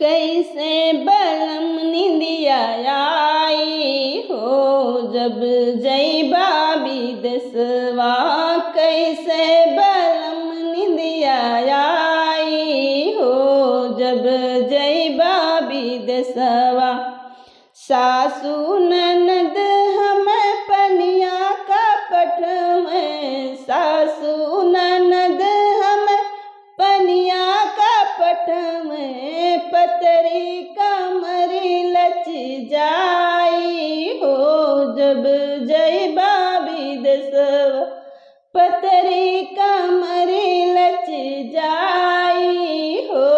कैसे बलम निंदिया आई हो जब जइबा विदेशवा। कैसे बलम निंदिया आई हो जब जइबा विदेशवा। सासू ननद हम पनिया का पट में, सासू ननद हम पनिया का पट में, पतरी कमरी लच जाई हो जब जइबा विदेशवा। पतरी कमरी लच जाई हो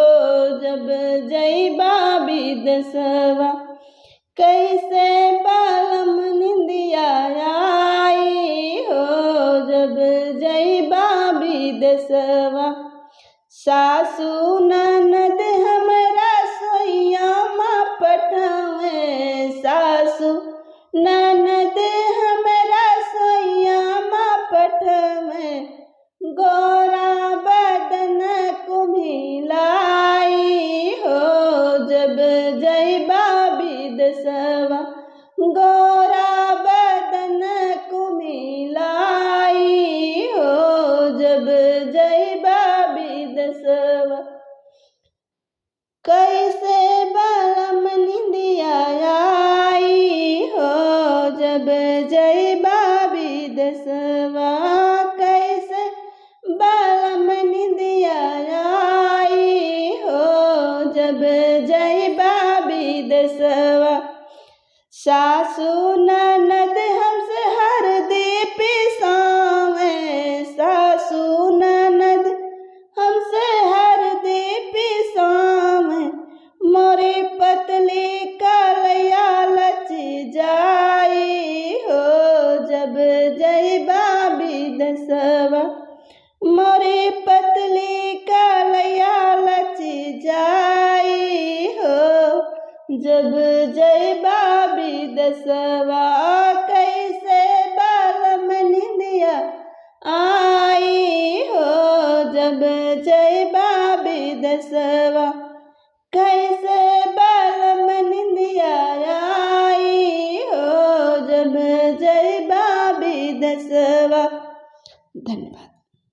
जब जइबा विदेशवा। कैसे बलम निंदिया आई हो जब जइबा विदेशवा। सासू ननद हमरा सोइया माँ पटवे, सासू ननद हमरा सोइया माँ पटवे, गोरा बदन कुम्हिलाई हो जब जइबा विदेशवा। गोरा बदन कुम्हिलाई हो जब जइबा विदेशवा। कैसे बलम निंदिया आई हो जब जइबा विदेशवा। कैसे बलम निंदिया आई हो जब जइबा विदेशवा। सासू ननद हमसे हरदी पिसावे, सासू ननद हमसे हरदी पिसावे, मोरी पतली कलया लच जाई हो जब जइबा विदेशवा। मोरी पतली कलया लच जाई हो जब जइबा विदेशवा। कैसे बलम निंदिया आई हो जब जइबा विदेशवा।